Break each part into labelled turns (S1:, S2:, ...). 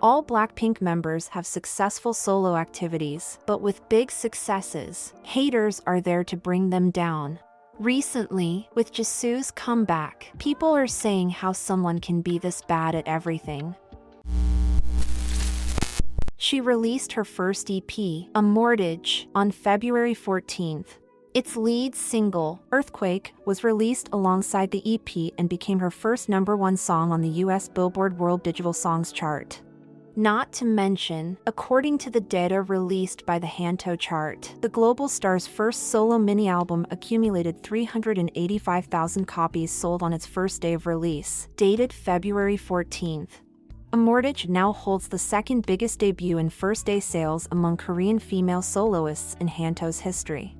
S1: All Blackpink members have successful solo activities, but with big successes, haters are there to bring them down. Recently, with Jisoo's comeback, people are saying how someone can be this bad at everything. She released her first EP, A Mortgage, on February 14th. Its lead single, Earthquake, was released alongside the EP and became her first #1 song on the US Billboard World Digital Songs chart. Not to mention, according to the data released by the Hanto chart, the global star's first solo mini-album accumulated 385,000 copies sold on its first day of release, dated February 14th. A Mortgage now holds the second biggest debut and first-day sales among Korean female soloists in Hanto's history.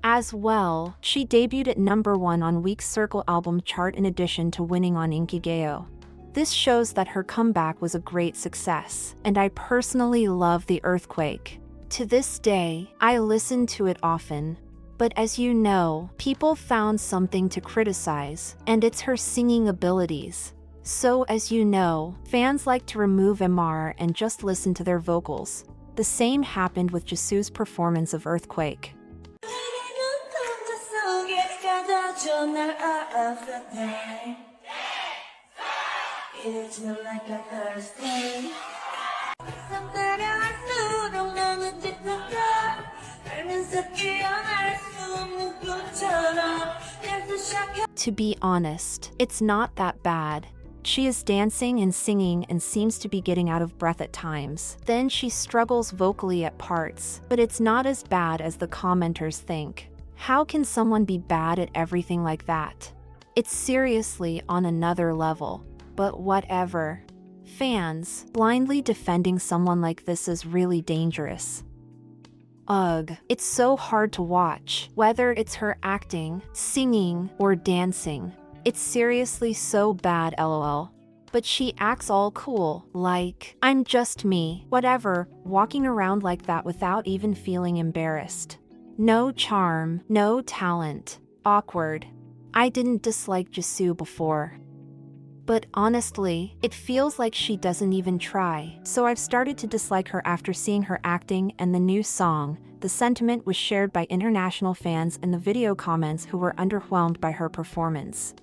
S1: As well, she debuted at #1 on Week's Circle album chart in addition to winning on Inkigayo. This shows that her comeback was a great success, and I personally love the Earthquake. To this day, I listen to it often. But as you know, people found something to criticize, and it's her singing abilities. So as you know, fans like to remove MR and just listen to their vocals. The same happened with Jisoo's performance of Earthquake. To be honest, it's not that bad. She is dancing and singing and seems to be getting out of breath at times. Then she struggles vocally at parts, but it's not as bad as the commenters think. How can someone be bad at everything like that? It's seriously on another level. But whatever. Fans, blindly defending someone like this is really dangerous. Ugh, it's so hard to watch, whether it's her acting, singing, or dancing. It's seriously so bad, lol. But she acts all cool, like, I'm just me, whatever, walking around like that without even feeling embarrassed. No charm, no talent. Awkward. I didn't dislike Jisoo before. But honestly, it feels like she doesn't even try, so I've started to dislike her after seeing her acting and the new song. The sentiment was shared by international fans in the video comments who were underwhelmed by her performance.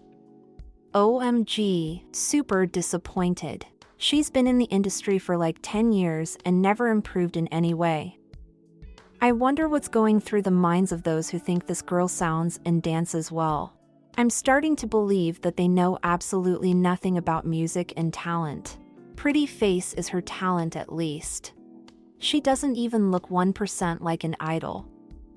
S1: OMG, super disappointed. She's been in the industry for like 10 years and never improved in any way. I wonder what's going through the minds of those who think this girl sounds and dances well. I'm starting to believe that they know absolutely nothing about music and talent. Pretty face is her talent at least. She doesn't even look 1% like an idol.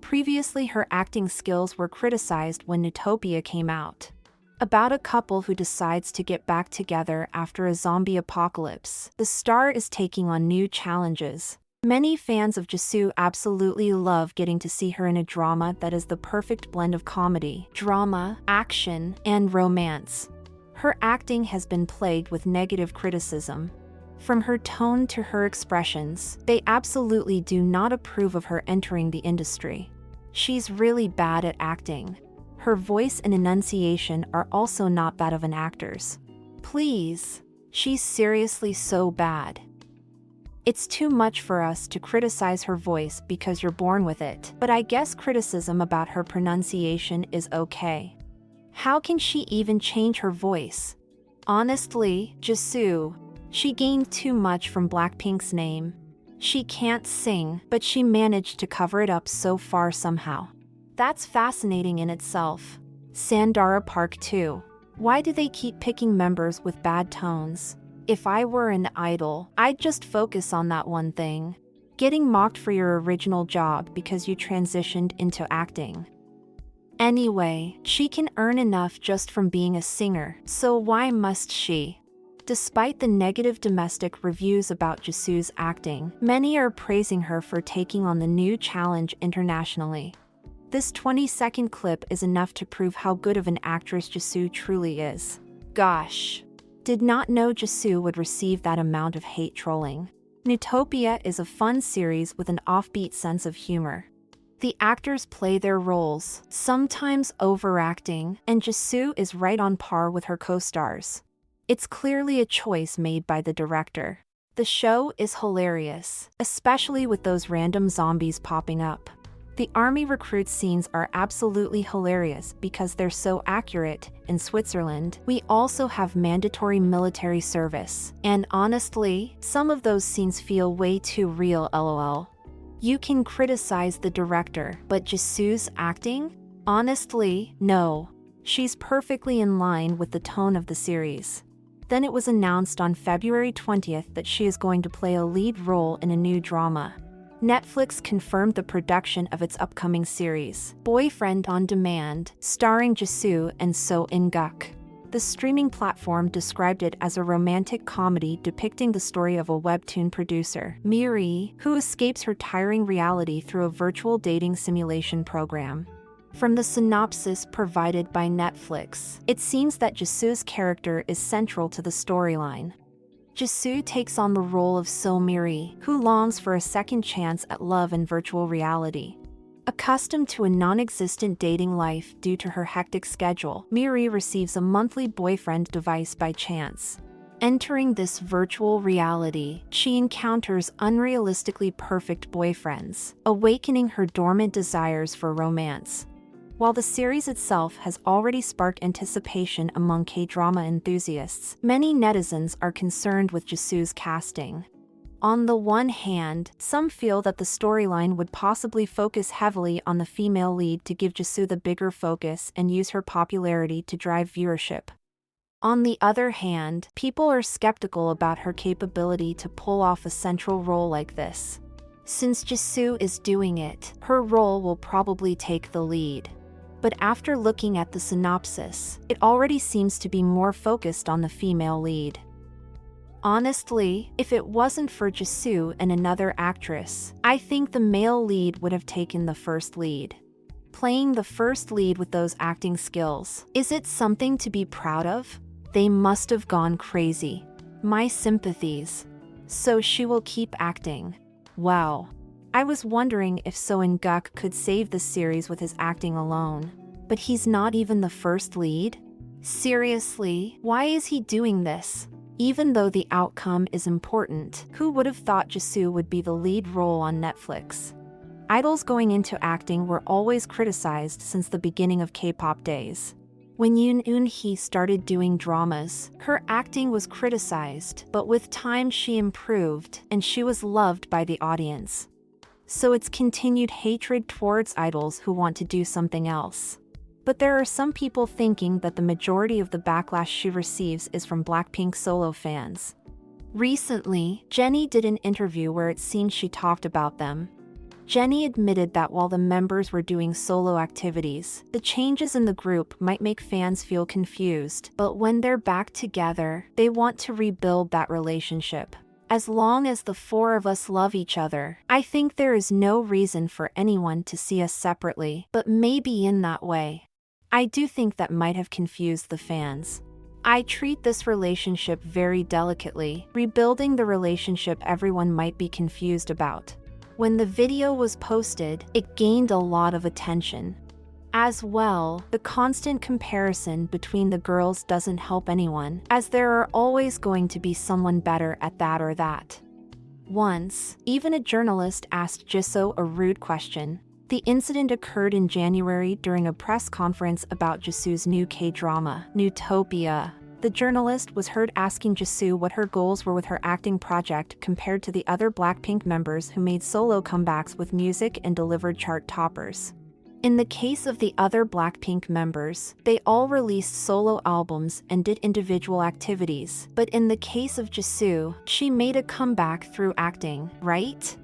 S1: Previously, her acting skills were criticized when Utopia came out. About a couple who decides to get back together after a zombie apocalypse, the star is taking on new challenges. Many fans of Jisoo absolutely love getting to see her in a drama that is the perfect blend of comedy, drama, action, and romance. Her acting has been plagued with negative criticism. From her tone to her expressions, they absolutely do not approve of her entering the industry. She's really bad at acting. Her voice and enunciation are also not that of an actor's. Please, she's seriously so bad. It's too much for us to criticize her voice because you're born with it, but I guess criticism about her pronunciation is okay. How can she even change her voice? Honestly, Jisoo, she gained too much from Blackpink's name. She can't sing, but she managed to cover it up so far somehow. That's fascinating in itself. Sandara Park too. Why do they keep picking members with bad tones? If I were an idol, I'd just focus on that one thing. Getting mocked for your original job because you transitioned into acting. Anyway, she can earn enough just from being a singer, so why must she? Despite the negative domestic reviews about Jisoo's acting, many are praising her for taking on the new challenge internationally. This 20-second clip is enough to prove how good of an actress Jisoo truly is. Gosh. Did not know Jisoo would receive that amount of hate trolling. Utopia is a fun series with an offbeat sense of humor. The actors play their roles, sometimes overacting, and Jisoo is right on par with her co-stars. It's clearly a choice made by the director. The show is hilarious, especially with those random zombies popping up. The army recruit scenes are absolutely hilarious because they're so accurate. In Switzerland, we also have mandatory military service, and honestly, some of those scenes feel way too real, lol. You can criticize the director, but Jisoo's acting? Honestly, no. She's perfectly in line with the tone of the series. Then it was announced on February 20th that she is going to play a lead role in a new drama. Netflix confirmed the production of its upcoming series, Boyfriend on Demand, starring Ji-soo and So In-guk. The streaming platform described it as a romantic comedy depicting the story of a webtoon producer, Miri, who escapes her tiring reality through a virtual dating simulation program. From the synopsis provided by Netflix, it seems that Jisoo's character is central to the storyline. Ji-soo takes on the role of Miri, who longs for a second chance at love in virtual reality. Accustomed to a non-existent dating life due to her hectic schedule, Miri receives a monthly boyfriend device by chance. Entering this virtual reality, she encounters unrealistically perfect boyfriends, awakening her dormant desires for romance. While the series itself has already sparked anticipation among K-drama enthusiasts, many netizens are concerned with Jisoo's casting. On the one hand, some feel that the storyline would possibly focus heavily on the female lead to give Ji-soo the bigger focus and use her popularity to drive viewership. On the other hand, people are skeptical about her capability to pull off a central role like this. Since Ji-soo is doing it, her role will probably take the lead. But after looking at the synopsis, it already seems to be more focused on the female lead. Honestly, if it wasn't for Ji-soo and another actress, I think the male lead would have taken the first lead. Playing the first lead with those acting skills, is it something to be proud of? They must have gone crazy. My sympathies. So she will keep acting. Wow. I was wondering if So In-guk could save the series with his acting alone. But he's not even the first lead? Seriously, why is he doing this? Even though the outcome is important, who would have thought Ji-soo would be the lead role on Netflix? Idols going into acting were always criticized since the beginning of K-pop days. When Yoon Eun-hee started doing dramas, her acting was criticized, but with time she improved, and she was loved by the audience. So it's continued hatred towards idols who want to do something else. But there are some people thinking that the majority of the backlash she receives is from Blackpink solo fans. Recently, Jennie did an interview where it seemed she talked about them. Jennie admitted that while the members were doing solo activities, the changes in the group might make fans feel confused, but when they're back together, they want to rebuild that relationship. As long as the four of us love each other, I think there is no reason for anyone to see us separately, but maybe in that way. I do think that might have confused the fans. I treat this relationship very delicately, rebuilding the relationship everyone might be confused about. When the video was posted, it gained a lot of attention. As well, the constant comparison between the girls doesn't help anyone, as there are always going to be someone better at that or that. Once, even a journalist asked Jisoo a rude question. The incident occurred in January during a press conference about Jisoo's new K-drama, Newtopia. The journalist was heard asking Jisoo what her goals were with her acting project compared to the other Blackpink members who made solo comebacks with music and delivered chart toppers. In the case of the other Blackpink members, they all released solo albums and did individual activities, but in the case of Jisoo, she made a comeback through acting, right?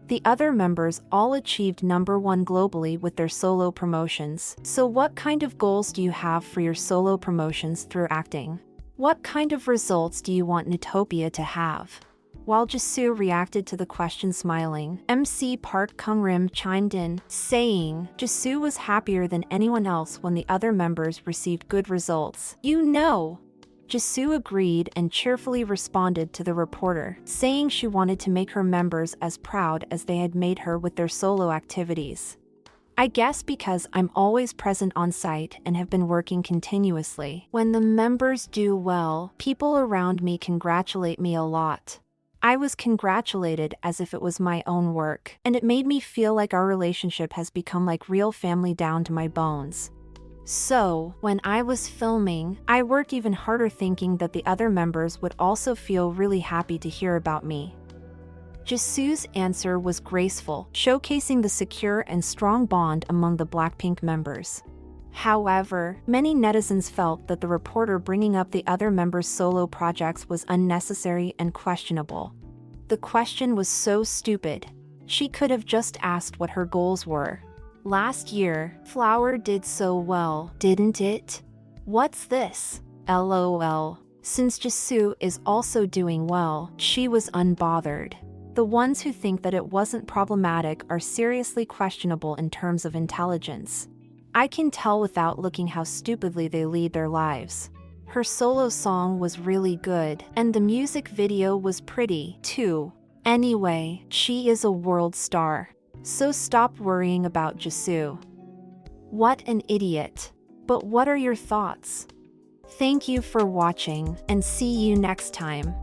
S1: The other members all achieved #1 globally with their solo promotions, so what kind of goals do you have for your solo promotions through acting? What kind of results do you want Newtopia to have? While Jisoo reacted to the question smiling, MC Park Kung-rim chimed in, saying, Jisoo was happier than anyone else when the other members received good results. You know! Jisoo agreed and cheerfully responded to the reporter, saying she wanted to make her members as proud as they had made her with their solo activities. I guess because I'm always present on site and have been working continuously. When the members do well, people around me congratulate me a lot. I was congratulated as if it was my own work, and it made me feel like our relationship has become like real family down to my bones. So, when I was filming, I worked even harder thinking that the other members would also feel really happy to hear about me. Jisoo's answer was graceful, showcasing the secure and strong bond among the Blackpink members. However, many netizens felt that the reporter bringing up the other members' solo projects was unnecessary and questionable. The question was so stupid. She could have just asked what her goals were. Last year, Flower did so well, didn't it? What's this? LOL. Since Ji-soo is also doing well, she was unbothered. The ones who think that it wasn't problematic are seriously questionable in terms of intelligence. I can tell without looking how stupidly they lead their lives. Her solo song was really good, and the music video was pretty, too. Anyway, she is a world star. So stop worrying about Ji-soo. What an idiot. But what are your thoughts? Thank you for watching, and see you next time.